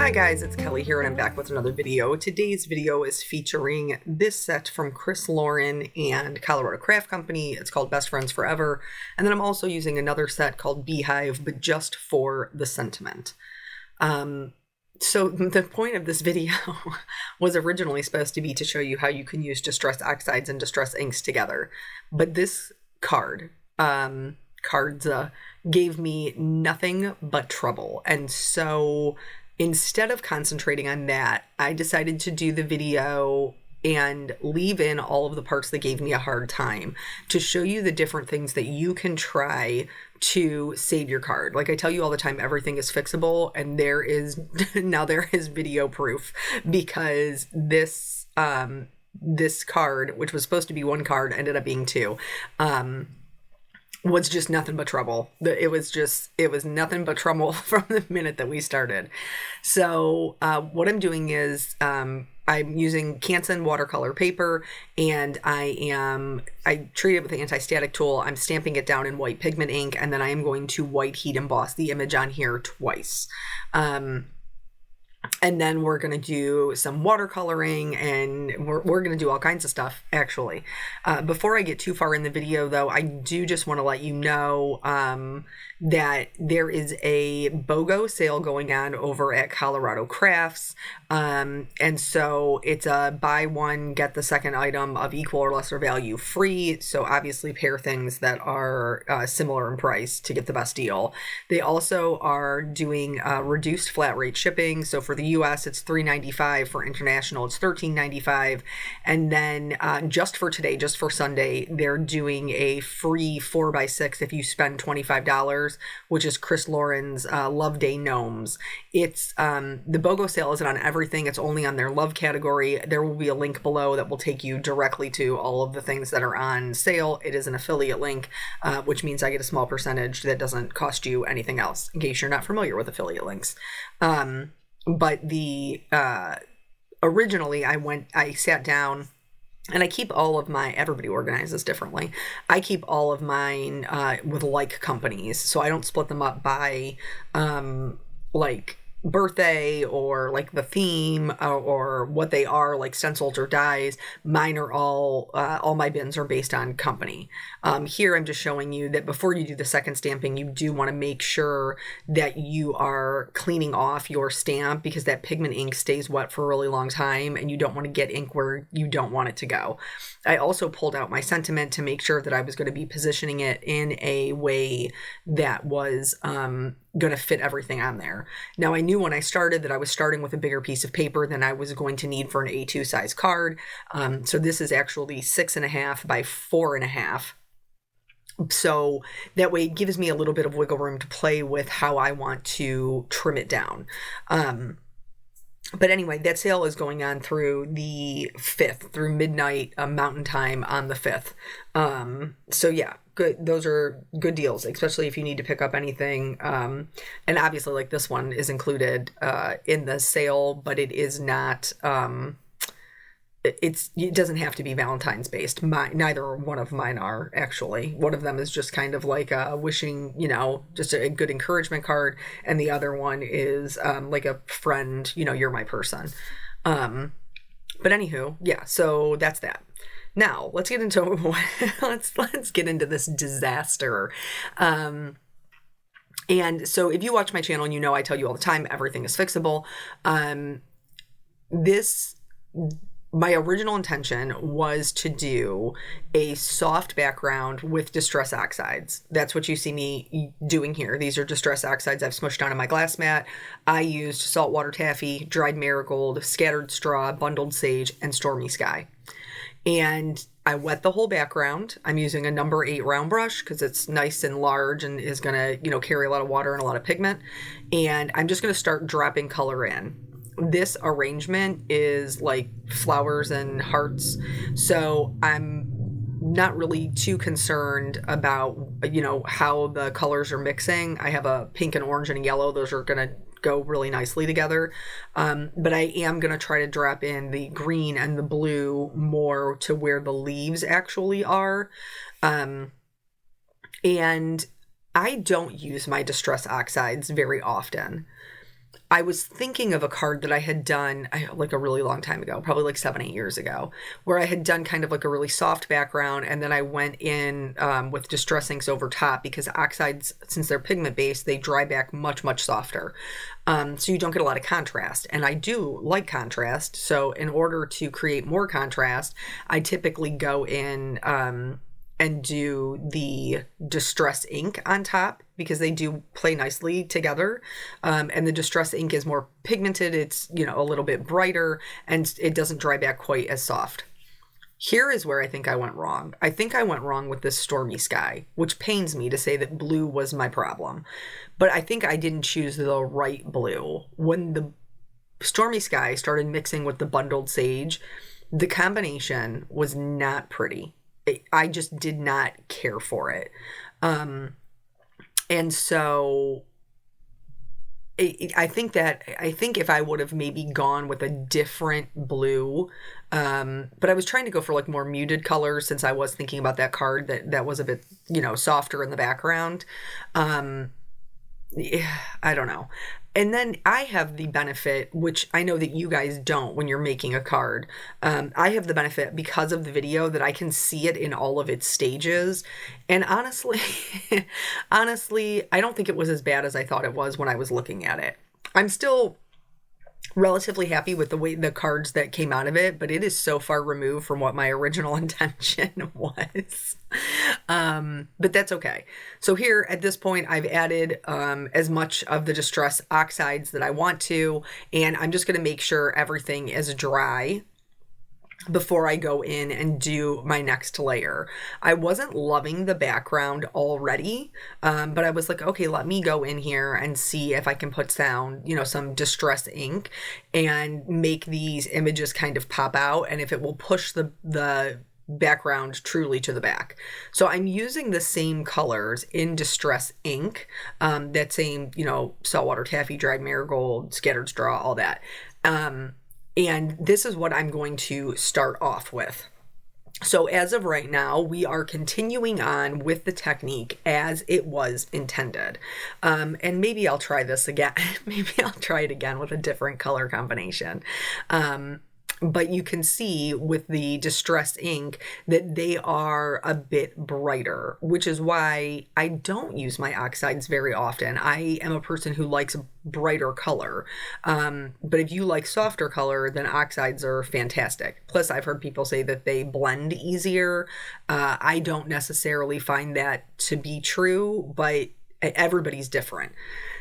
Hi guys, it's Kelly here and I'm back with another video. Today's video is featuring this set from Chris Lauren and Colorado Craft Company. It's called Best Friends Forever. And then I'm also using another set called Beehive, but just for the sentiment. So the point of this video was originally supposed to be to show you how you can use distress oxides and distress inks together. But this cards gave me nothing but trouble. And so instead of concentrating on that, I decided to do the video and leave in all of the parts that gave me a hard time to show you the different things that you can try to save your card. Like I tell you all the time, everything is fixable, and there is video proof, because this card, which was supposed to be one card, ended up being two. Was just nothing but trouble. It was nothing but trouble from the minute that we started. So what I'm doing is I'm using Canson watercolor paper, and I treat it with the anti-static tool. I'm stamping it down in white pigment ink, and then I am going to white heat emboss the image on here twice. And then we're going to do some watercoloring, and we're going to do all kinds of stuff, actually. Before I get too far in the video, though, I do just want to let you know that there is a BOGO sale going on over at Colorado Crafts. And so it's a buy one, get the second item of equal or lesser value free. So obviously pair things that are similar in price to get the best deal. They also are doing reduced flat rate shipping. So for the US, it's $3.95. For international, it's $13.95. And then just for today, just for Sunday, they're doing a free 4x6 if you spend $25, which is Chris Lauren's Love Day Gnomes. It's the BOGO sale isn't on everything. It's only on their love category. There will be a link below that will take you directly to all of the things that are on sale. It is an affiliate link, which means I get a small percentage that doesn't cost you anything else, in case you're not familiar with affiliate links. But originally I sat down, and I keep all of everybody organizes differently. I keep all of mine with like companies. So I don't split them up by like birthday or like the theme or what they are, like stencils or dies. Mine are all my bins are based on company. Here I'm just showing you that before you do the second stamping, you do want to make sure that you are cleaning off your stamp, because that pigment ink stays wet for a really long time and you don't want to get ink where you don't want it to go. I also pulled out my sentiment to make sure that I was going to be positioning it in a way that was going to fit everything on there. Now, I knew when I started that I was starting with a bigger piece of paper than I was going to need for an A2 size card. So this is actually 6.5 by 4.5. So that way it gives me a little bit of wiggle room to play with how I want to trim it down. But anyway, that sale is going on through the 5th, through midnight Mountain Time on the 5th. So yeah, good. Those are good deals, especially if you need to pick up anything. And obviously, like, this one is included in the sale, but it is not. It doesn't have to be Valentine's based. Neither one of mine are, actually. One of them is just kind of like a wishing, just a good encouragement card, and the other one is like a friend, you're my person. But anywho, yeah. So that's that. Now let's get into let's get into this disaster. And so if you watch my channel, and I tell you all the time, everything is fixable. My original intention was to do a soft background with distress oxides. That's what you see me doing here. These are distress oxides I've smushed onto my glass mat. I used saltwater taffy, dried marigold, scattered straw, bundled sage, and stormy sky. And I wet the whole background. I'm using a number 8 round brush because it's nice and large and is going to, carry a lot of water and a lot of pigment. And I'm just going to start dropping color in. This arrangement is like flowers and hearts, so I'm not really too concerned about, how the colors are mixing. I have a pink and orange and a yellow. Those are going to go really nicely together. But I am going to try to drop in the green and the blue more to where the leaves actually are. And I don't use my distress oxides very often. I was thinking of a card that I had done like a really long time ago, probably like 7, 8 years ago, where I had done kind of like a really soft background, and then I went in with distress inks over top, because oxides, since they're pigment based, they dry back much, much softer. So you don't get a lot of contrast. And I do like contrast. So in order to create more contrast, I typically go in and do the distress ink on top, because they do play nicely together. And the distress ink is more pigmented. It's, a little bit brighter, and it doesn't dry back quite as soft. Here is where I think I went wrong. I think I went wrong with this Stormy Sky, which pains me to say that blue was my problem. But I think I didn't choose the right blue. When the Stormy Sky started mixing with the Bundled Sage, the combination was not pretty. I just did not care for it. And so I think if I would have maybe gone with a different blue, but I was trying to go for like more muted colors, since I was thinking about that card that was a bit, softer in the background. I don't know. And then I have the benefit, which I know that you guys don't when you're making a card. I have the benefit, because of the video, that I can see it in all of its stages. And honestly, I don't think it was as bad as I thought it was when I was looking at it. I'm still relatively happy with the way the cards that came out of it, but it is so far removed from what my original intention was. But that's okay. So here at this point, I've added as much of the distress oxides that I want to, and I'm just going to make sure everything is dry before I go in and do my next layer. I wasn't loving the background already, but I was like, okay, let me go in here and see if I can put down, some distress ink and make these images kind of pop out, and if it will push the background truly to the back. So I'm using the same colors in distress ink, that same, saltwater taffy, dried marigold, scattered straw, all that. And this is what I'm going to start off with. So as of right now, we are continuing on with the technique as it was intended. And maybe I'll try this again. Maybe I'll try it again with a different color combination. But you can see with the distressed ink that they are a bit brighter, which is why I don't use my oxides very often. I am a person who likes brighter color. But if you like softer color, then oxides are fantastic. Plus, I've heard people say that they blend easier. I don't necessarily find that to be true, but everybody's different.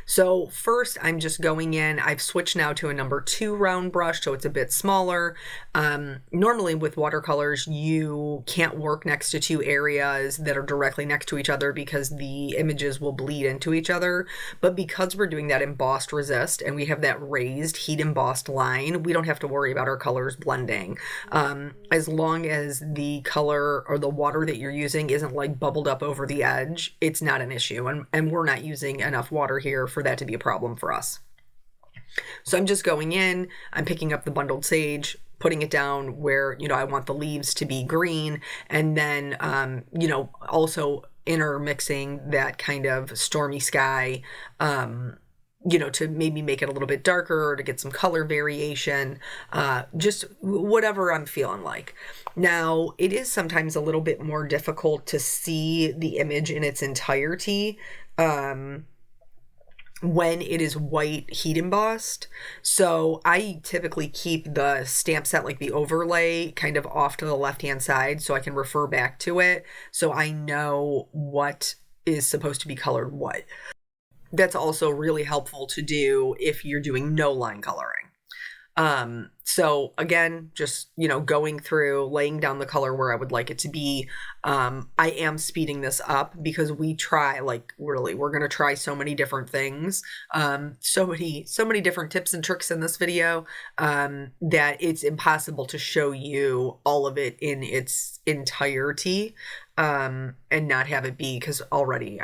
So first, I'm just going in. I've switched now to a number 2 round brush, so it's a bit smaller. Normally with watercolors, you can't work next to 2 areas that are directly next to each other, because the images will bleed into each other. But because we're doing that embossed resist and we have that raised heat embossed line, we don't have to worry about our colors blending. As long as the color or the water that you're using isn't like bubbled up over the edge, it's not an issue. And we're not using enough water here for that to be a problem for us. So I'm just going in, I'm picking up the Bundled Sage, putting it down where, I want the leaves to be green, and then, also intermixing that kind of Stormy Sky, to maybe make it a little bit darker, or to get some color variation, just whatever I'm feeling like. Now, it is sometimes a little bit more difficult to see the image in its entirety, when it is white heat embossed. So I typically keep the stamp set, like the overlay, kind of off to the left-hand side so I can refer back to it, so I know what is supposed to be colored what. That's also really helpful to do if you're doing no line coloring. So again, just, going through, laying down the color where I would like it to be. I am speeding this up because we try, we're going to try so many different things. So many different tips and tricks in this video, that it's impossible to show you all of it in its entirety, and not have it be, because already,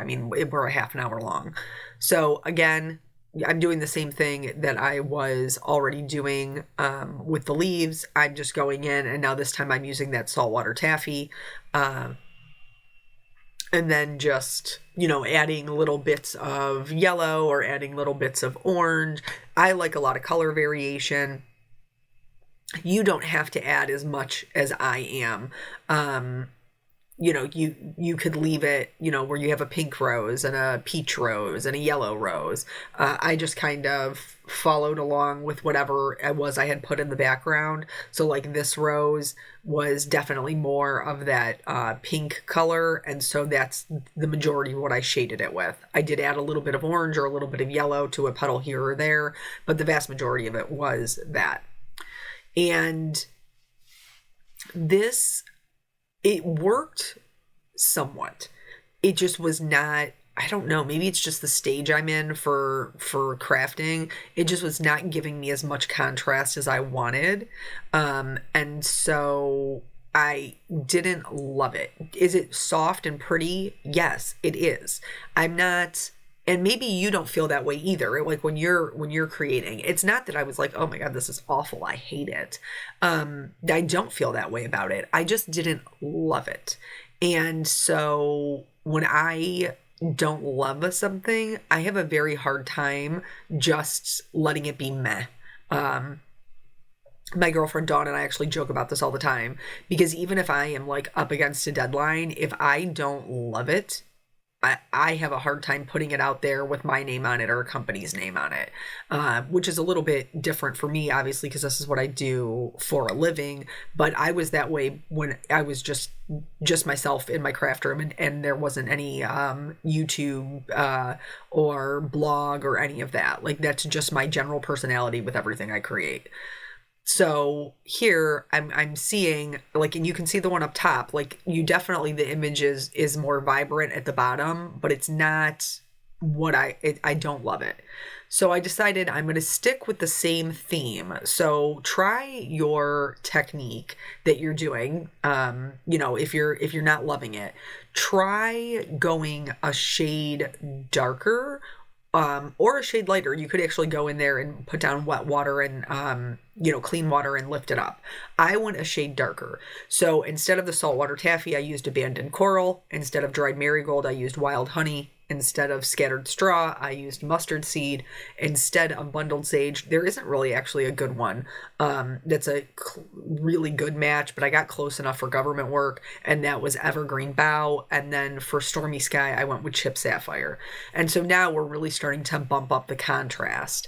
we're a half an hour long. So again, I'm doing the same thing that I was already doing with the leaves. I'm just going in, and now this time I'm using that saltwater taffy, and then just adding little bits of yellow or adding little bits of orange. I like a lot of color variation. You don't have to add as much as I am. You could leave it, where you have a pink rose and a peach rose and a yellow rose. I just kind of followed along with whatever it was I had put in the background. So like this rose was definitely more of that pink color. And so that's the majority of what I shaded it with. I did add a little bit of orange or a little bit of yellow to a petal here or there, but the vast majority of it was that. And it worked somewhat. It just was not, I don't know, maybe it's just the stage I'm in for crafting. It just was not giving me as much contrast as I wanted. And so I didn't love it. Is it soft and pretty? Yes, it is. I'm not, and maybe you don't feel that way either. Like when you're creating, it's not that I was like, oh my God, this is awful, I hate it. I don't feel that way about it. I just didn't love it. And so when I don't love something, I have a very hard time just letting it be meh. My girlfriend Dawn and I actually joke about this all the time, because even if I am like up against a deadline, if I don't love it, I have a hard time putting it out there with my name on it or a company's name on it, which is a little bit different for me, obviously, because this is what I do for a living. But I was that way when I was just myself in my craft room, and there wasn't any YouTube or blog or any of that. Like that's just my general personality with everything I create. So here I'm seeing, like, and you can see the one up top, like you definitely, the image is more vibrant at the bottom, but it's not what I don't love it. So I decided I'm going to stick with the same theme. So try your technique that you're doing. If you're not loving it, try going a shade darker, or a shade lighter. You could actually go in there and put down wet water and, clean water and lift it up. I went a shade darker. So instead of the saltwater taffy, I used abandoned coral. Instead of dried marigold, I used wild honey. Instead of scattered straw, I used mustard seed. Instead of bundled sage, there isn't really actually a good one. That's a really good match, but I got close enough for government work, and that was evergreen bough. And then for stormy sky, I went with chip sapphire. And so now we're really starting to bump up the contrast.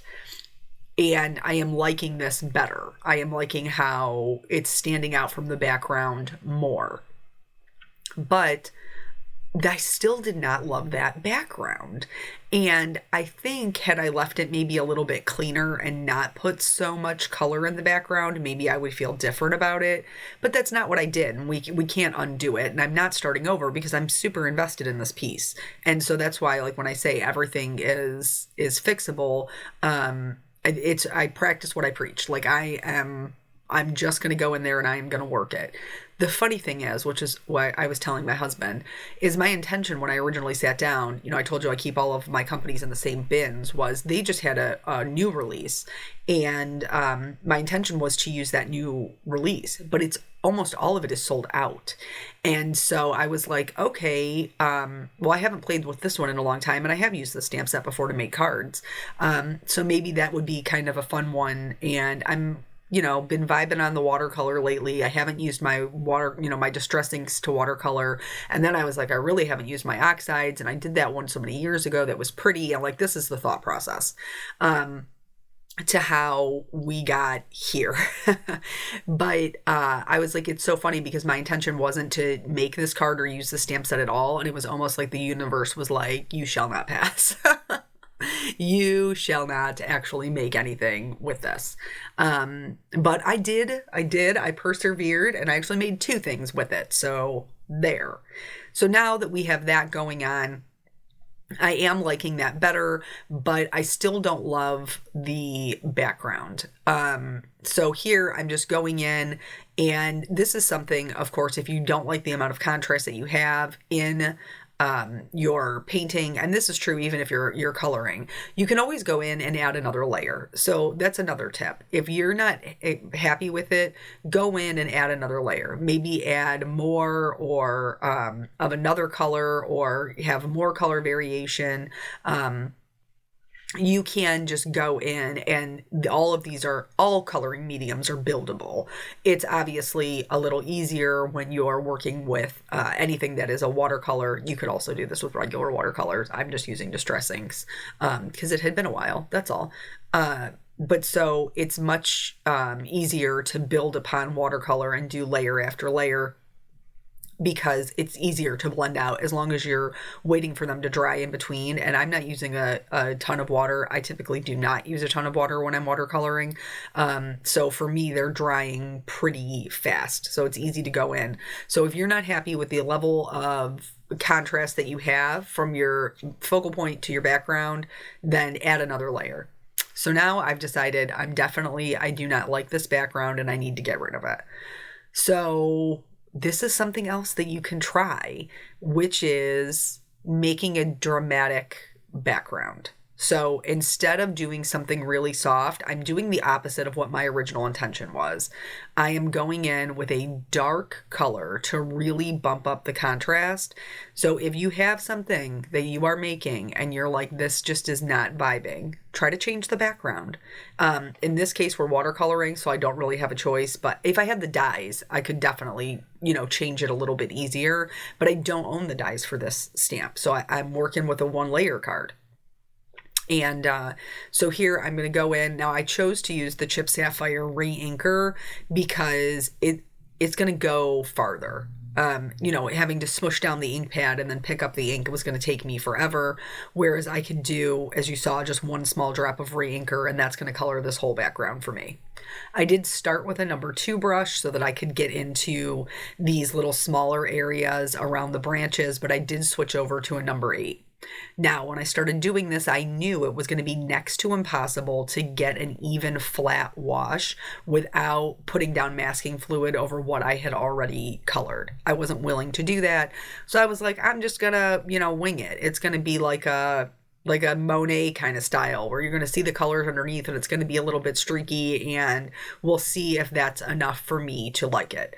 And I am liking this better. I am liking how it's standing out from the background more. But I still did not love that background. And I think had I left it maybe a little bit cleaner and not put so much color in the background, maybe I would feel different about it. But that's not what I did. And we can't undo it. And I'm not starting over because I'm super invested in this piece. And so that's why, like, when I say everything is fixable, I practice what I preach. Like I'm just going to go in there and I am going to work it. The funny thing is, which is why I was telling my husband, is my intention when I originally sat down, I told you I keep all of my companies in the same bins, was they just had a new release. And my intention was to use that new release, but it's almost all of it is sold out. And so I was like, okay, well, I haven't played with this one in a long time, and I have used the stamp set before to make cards. So maybe that would be kind of a fun one. And I'm been vibing on the watercolor lately. I haven't used my my distress inks to watercolor. And then I was like, I really haven't used my oxides. And I did that one so many years ago that was pretty. And like, this is the thought process to how we got here. But I was like, it's so funny because my intention wasn't to make this card or use the stamp set at all. And it was almost like the universe was like, you shall not pass. You shall not actually make anything with this. But I did. I persevered, and I actually made two things with it. So there. So now that we have that going on, I am liking that better, but I still don't love the background. So here I'm just going in, and this is something, of course, if you don't like the amount of contrast that you have in you're painting, and this is true even if you're coloring, you can always go in and add another layer. So that's another tip. If you're not happy with it, go in and add another layer. Maybe add more or of another color, or have more color variation. You can just go in, and all of these are, all coloring mediums are buildable. It's obviously a little easier when you're working with anything that is a watercolor. You could also do this with regular watercolors. I'm just using Distress inks because it had been a while, that's all. But so it's much easier to build upon watercolor and do layer after layer, because it's easier to blend out as long as you're waiting for them to dry in between. And I'm not using a ton of water. I typically do not use a ton of water when I'm watercoloring. So for me, they're drying pretty fast. So it's easy to go in. So if you're not happy with the level of contrast that you have from your focal point to your background, then add another layer. So now I've decided I do not like this background and I need to get rid of it. So this is something else that you can try, which is making a dramatic background. So instead of doing something really soft, I'm doing the opposite of what my original intention was. I am going in with a dark color to really bump up the contrast. So if you have something that you are making and you're like, this just is not vibing, try to change the background. In this case, we're watercoloring, so I don't really have a choice. But if I had the dyes, I could definitely, change it a little bit easier. But I don't own the dyes for this stamp. So I'm working with a 1-layer card. And so here I'm going to go in. Now I chose to use the Chip Sapphire Re-Inker because it's going to go farther. Having to smush down the ink pad and then pick up the ink was going to take me forever. Whereas I could do, as you saw, just one small drop of Re-Inker, and that's going to color this whole background for me. I did start with a number 2 brush so that I could get into these little smaller areas around the branches, but I did switch over to a number 8. Now, when I started doing this, I knew it was going to be next to impossible to get an even flat wash without putting down masking fluid over what I had already colored. I wasn't willing to do that. So I was like, I'm just going to, wing it. It's going to be like a Monet kind of style where you're going to see the colors underneath and it's going to be a little bit streaky, and we'll see if that's enough for me to like it.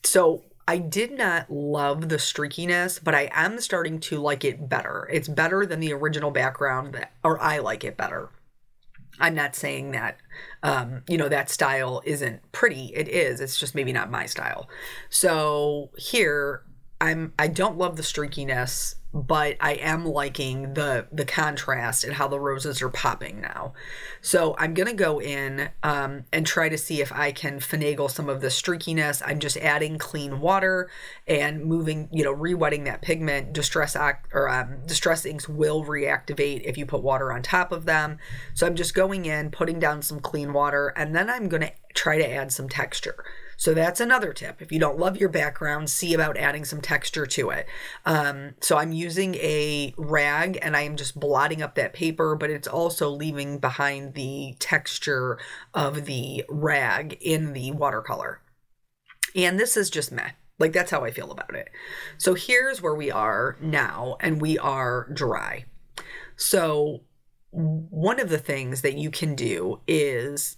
So I did not love the streakiness, but I am starting to like it better. It's better than the original background, or I like it better. I'm not saying that, that style isn't pretty. It is. It's just maybe not my style. So here, I don't love the streakiness, but I am liking the contrast and how the roses are popping now. So I'm going to go in and try to see if I can finagle some of the streakiness. I'm just adding clean water and moving, re-wetting that pigment. Distress inks will reactivate if you put water on top of them. So I'm just going in, putting down some clean water, and then I'm going to try to add some texture. So that's another tip. If you don't love your background, see about adding some texture to it. So I'm using a rag and I am just blotting up that paper, but it's also leaving behind the texture of the rag in the watercolor. And this is just meh. Like, that's how I feel about it. So here's where we are now, and we are dry. So one of the things that you can do is,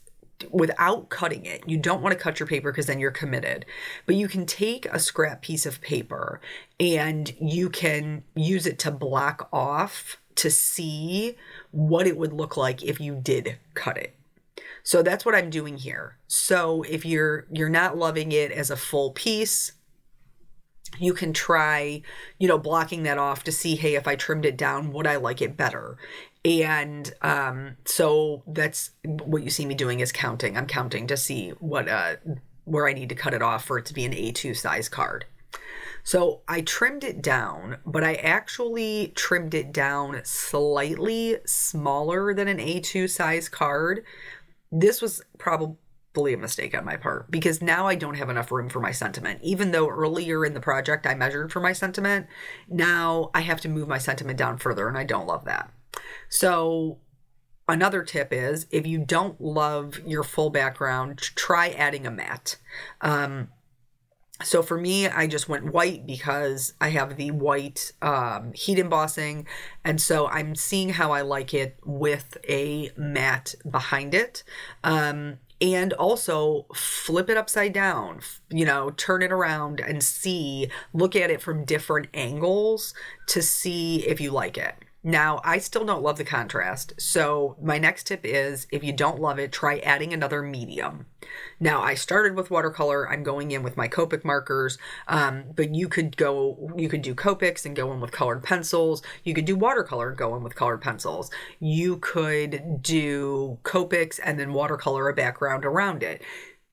without cutting it, you don't want to cut your paper because then you're committed, but you can take a scrap piece of paper and you can use it to block off to see what it would look like if you did cut it. So that's what I'm doing here. So if you're not loving it as a full piece, you can try, blocking that off to see, hey, if I trimmed it down, would I like it better? And so that's what you see me doing, is counting. I'm counting to see where I need to cut it off for it to be an A2 size card. So I trimmed it down, but I actually trimmed it down slightly smaller than an A2 size card. This was probably a mistake on my part, because now I don't have enough room for my sentiment. Even though earlier in the project I measured for my sentiment, now I have to move my sentiment down further, and I don't love that. So another tip is, if you don't love your full background, try adding a matte. So for me, I just went white because I have the white heat embossing. And so I'm seeing how I like it with a matte behind it. And also flip it upside down, turn it around and look at it from different angles to see if you like it. Now, I still don't love the contrast. So my next tip is, if you don't love it, try adding another medium. Now, I started with watercolor. I'm going in with my Copic markers, but you could do Copics and go in with colored pencils. You could do watercolor and go in with colored pencils. You could do Copics and then watercolor a background around it.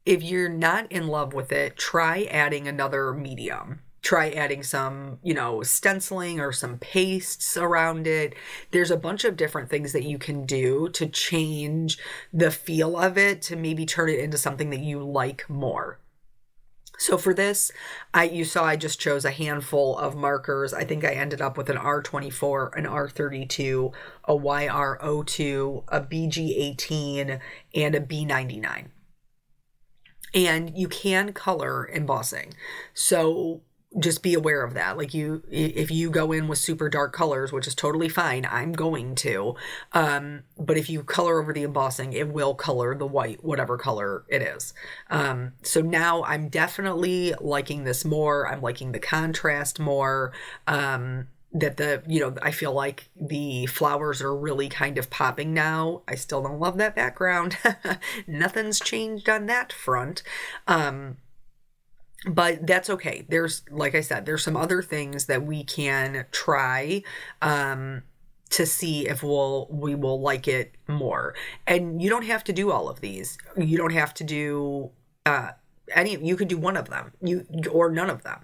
If you're not in love with it, try adding another medium. Try adding some, stenciling or some pastes around it. There's a bunch of different things that you can do to change the feel of it, to maybe turn it into something that you like more. So for this, you saw I just chose a handful of markers. I think I ended up with an R24, an R32, a YR02, a BG18, and a B99. And you can color embossing. So just be aware of that. Like, if you go in with super dark colors, which is totally fine, I'm going to, but if you color over the embossing, it will color the white, whatever color it is. So now I'm definitely liking this more. I'm liking the contrast more. I feel like the flowers are really kind of popping now. I still don't love that background. Nothing's changed on that front. But that's okay. Like I said, there's some other things that we can try to see if we will like it more. And you don't have to do all of these. You don't have to do you could do one of them, or none of them.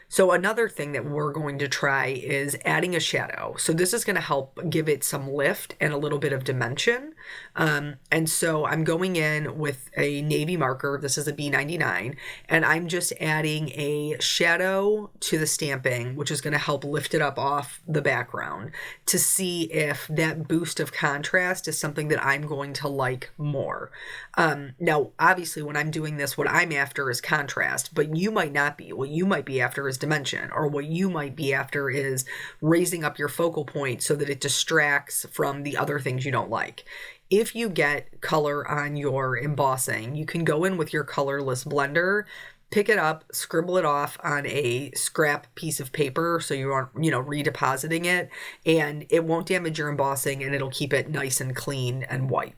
So another thing that we're going to try is adding a shadow. So this is going to help give it some lift and a little bit of dimension. And so I'm going in with a navy marker. This is a B99, and I'm just adding a shadow to the stamping, which is going to help lift it up off the background to see if that boost of contrast is something that I'm going to like more. Now, obviously, when I'm doing this, what I'm after is contrast, but you might not be. What you might be after is dimension, or what you might be after is raising up your focal point so that it distracts from the other things you don't like. If you get color on your embossing, you can go in with your colorless blender, pick it up, scribble it off on a scrap piece of paper so you aren't, redepositing it, and it won't damage your embossing, and it'll keep it nice and clean and white.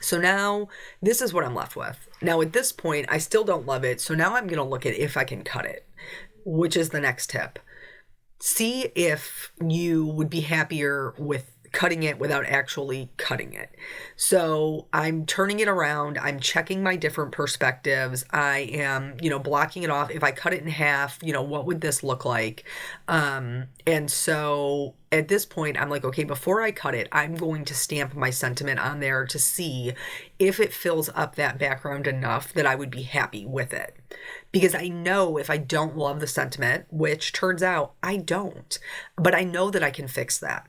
So now this is what I'm left with. Now at this point, I still don't love it. So now I'm going to look at if I can cut it, which is the next tip. See if you would be happier with cutting it without actually cutting it. So I'm turning it around. I'm checking my different perspectives. I am, blocking it off. If I cut it in half, what would this look like? And so at this point, I'm like, okay, before I cut it, I'm going to stamp my sentiment on there to see if it fills up that background enough that I would be happy with it. Because I know if I don't love the sentiment, which turns out I don't, but I know that I can fix that.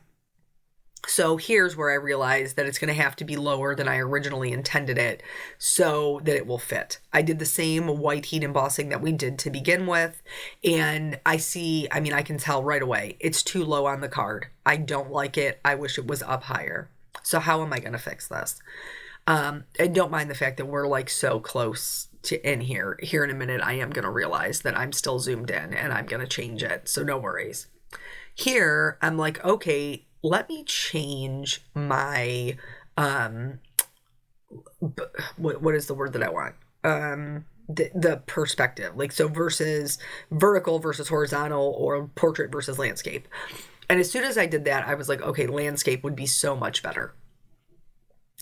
So here's where I realized that it's going to have to be lower than I originally intended it so that it will fit. I did the same white heat embossing that we did to begin with, and I can tell right away, it's too low on the card. I don't like it. I wish it was up higher. So how am I going to fix this? And don't mind the fact that we're like so close to in here. Here in a minute, I am going to realize that I'm still zoomed in and I'm going to change it. So no worries. Here, I'm like, okay, let me change my, what is the word that I want? The perspective, like, so versus vertical versus horizontal, or portrait versus landscape. And as soon as I did that, I was like, okay, landscape would be so much better.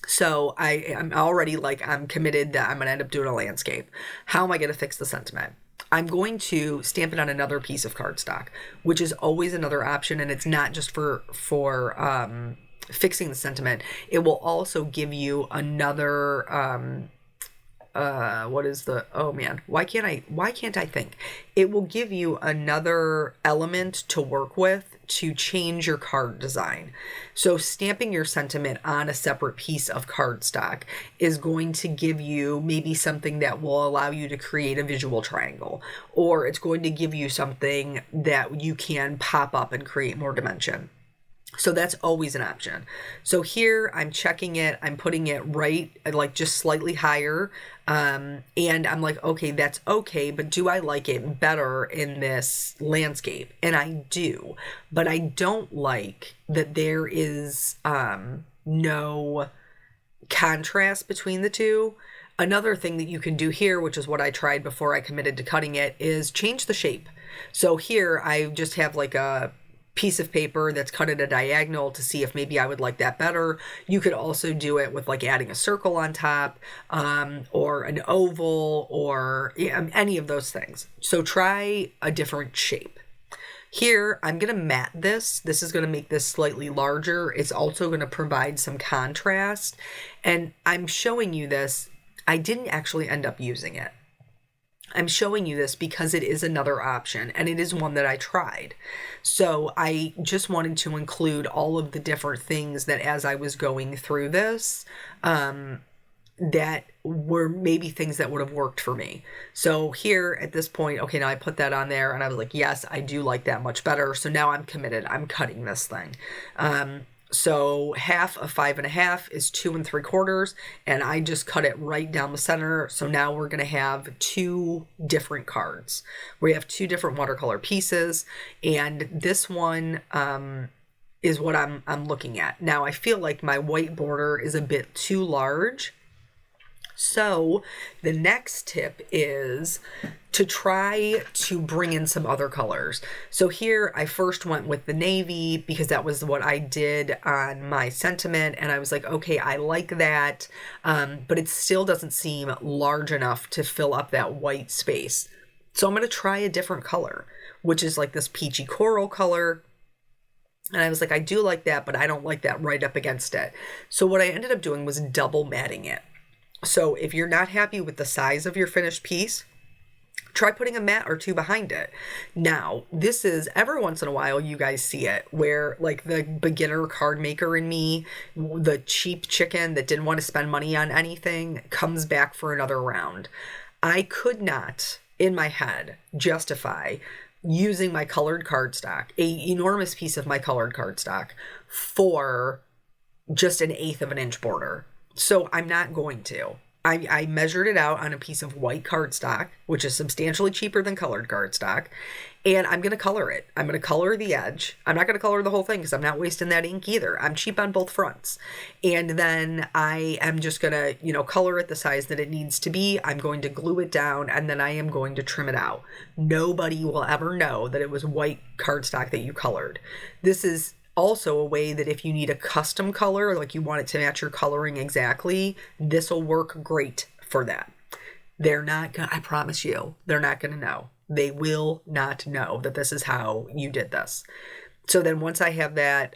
So I'm already like, I'm committed that I'm going to end up doing a landscape. How am I going to fix the sentiment? I'm going to stamp it on another piece of cardstock, which is always another option. And it's not just for fixing the sentiment. It will also give you another what is the, oh man, why can't I think? It will give you another element to work with to change your card design. So stamping your sentiment on a separate piece of cardstock is going to give you maybe something that will allow you to create a visual triangle, or it's going to give you something that you can pop up and create more dimension. So that's always an option. So here I'm checking it, I'm putting it right, like just slightly higher. And I'm like, okay, that's okay, but do I like it better in this landscape? And I do, but I don't like that there is no contrast between the two. Another thing that you can do here, which is what I tried before I committed to cutting it, is change the shape. So here I just have like a piece of paper that's cut at a diagonal to see if maybe I would like that better. You could also do it with like adding a circle on top, or an oval, or any of those things. So try a different shape. Here, I'm going to mat this. This is going to make this slightly larger. It's also going to provide some contrast. And I'm showing you this. I didn't actually end up using it. I'm showing you this because it is another option, and it is one that I tried. So I just wanted to include all of the different things that as I was going through this, that were maybe things that would have worked for me. So here at this point, okay, now I put that on there and I was like, yes, I do like that much better. So now I'm committed. I'm cutting this thing. So half of 5.5 is 2 3/4, and I just cut it right down the center. So now we're going to have 2 different cards. We have 2 different watercolor pieces, and this one is what I'm looking at. Now I feel like my white border is a bit too large. So the next tip is to try to bring in some other colors. So here I first went with the navy because that was what I did on my sentiment. And I was like, okay, I like that. But it still doesn't seem large enough to fill up that white space. So I'm going to try a different color, which is like this peachy coral color. And I was like, I do like that, but I don't like that right up against it. So what I ended up doing was double matting it. So if you're not happy with the size of your finished piece, try putting a mat or 2 behind it. Now, this is every once in a while you guys see it where like the beginner card maker in me, the cheap chicken that didn't want to spend money on anything, comes back for another round. I could not, in my head, justify using my colored cardstock, an enormous piece of my colored cardstock, for just 1/8 of an inch border. So I'm not going to. I measured it out on a piece of white cardstock, which is substantially cheaper than colored cardstock, and I'm going to color it. I'm going to color the edge. I'm not going to color the whole thing because I'm not wasting that ink either. I'm cheap on both fronts. And then I am just going to, color it the size that it needs to be. I'm going to glue it down, and then I am going to trim it out. Nobody will ever know that it was white cardstock that you colored. This is also a way that if you need a custom color, like you want it to match your coloring exactly, this will work great for that. They're not gonna, I promise you, they're not gonna know. They will not know that this is how you did this. So then once I have that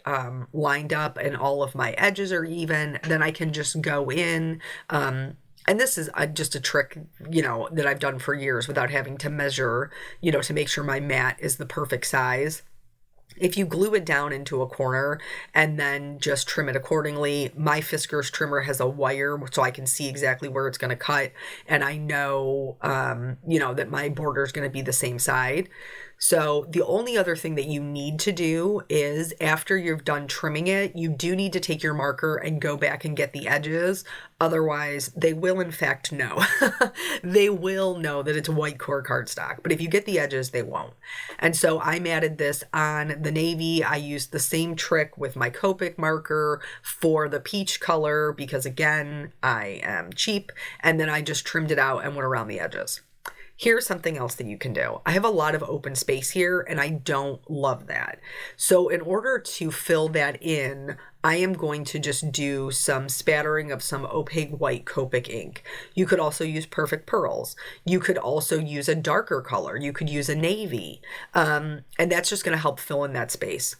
lined up and all of my edges are even, then I can just go in, and this is just a trick, that I've done for years without having to measure, to make sure my mat is the perfect size. If you glue it down into a corner and then just trim it accordingly, my Fiskars trimmer has a wire so I can see exactly where it's going to cut. And I know, that my border is going to be the same side. So the only other thing that you need to do is after you've done trimming it, you do need to take your marker and go back and get the edges. Otherwise, they will in fact know. They will know that it's white core cardstock. But if you get the edges, they won't. And so I matted this on the navy. I used the same trick with my Copic marker for the peach color because, again, I am cheap. And then I just trimmed it out and went around the edges. Here's something else that you can do. I have a lot of open space here and I don't love that. So in order to fill that in, I am going to just do some spattering of some opaque white Copic ink. You could also use Perfect Pearls. You could also use a darker color. You could use a navy. And that's just going to help fill in that space.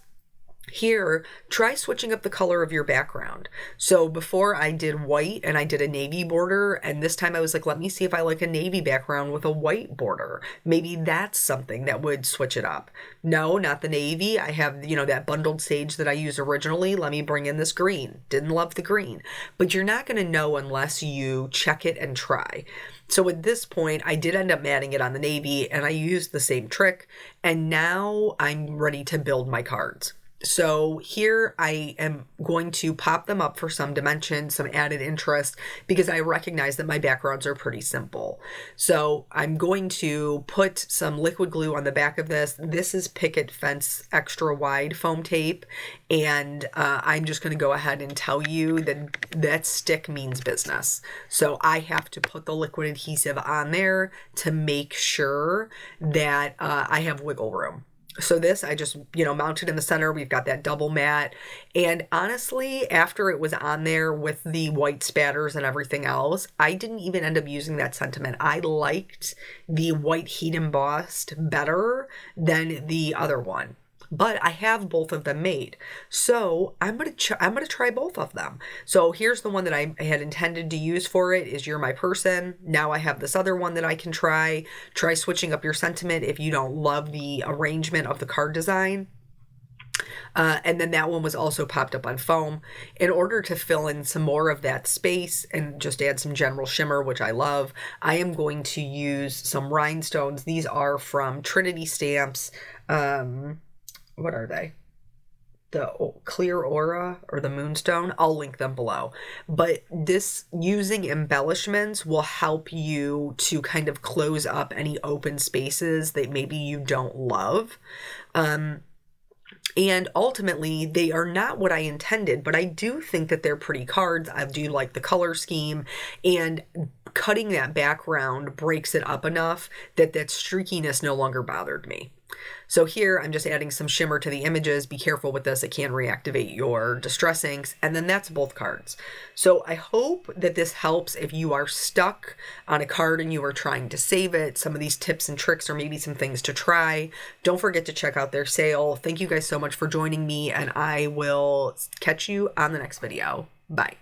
Here, try switching up the color of your background. So before I did white and I did a navy border, and this time I was like, let me see if I like a navy background with a white border. Maybe that's something that would switch it up. No, not the navy. I have, that bundled sage that I used originally. Let me bring in this green. Didn't love the green. But you're not going to know unless you check it and try. So at this point, I did end up matting it on the navy, and I used the same trick, and now I'm ready to build my cards. So here I am going to pop them up for some dimension, some added interest, because I recognize that my backgrounds are pretty simple. So I'm going to put some liquid glue on the back of this. This is picket fence extra wide foam tape, and I'm just going to go ahead and tell you that that stick means business. So I have to put the liquid adhesive on there to make sure that I have wiggle room. So this, I just, mounted in the center. We've got that double mat. And honestly, after it was on there with the white spatters and everything else, I didn't even end up using that sentiment. I liked the white heat embossed better than the other one. But I have both of them made. So I'm going to try both of them. So here's the one that I had intended to use for it is You're My Person. Now I have this other one that I can try. Try switching up your sentiment if you don't love the arrangement of the card design. And then that one was also popped up on foam. In order to fill in some more of that space and just add some general shimmer, which I love, I am going to use some rhinestones. These are from Trinity Stamps. What are they? The Clear Aura or the Moonstone. I'll link them below. But this using embellishments will help you to kind of close up any open spaces that maybe you don't love. And ultimately, they are not what I intended, but I do think that they're pretty cards. I do like the color scheme, and cutting that background breaks it up enough that that streakiness no longer bothered me. So here I'm just adding some shimmer to the images. Be careful with this. It can reactivate your distress inks. And then that's both cards. So I hope that this helps if you are stuck on a card and you are trying to save it. Some of these tips and tricks or maybe some things to try. Don't forget to check out their sale. Thank you guys so much for joining me, and I will catch you on the next video. Bye.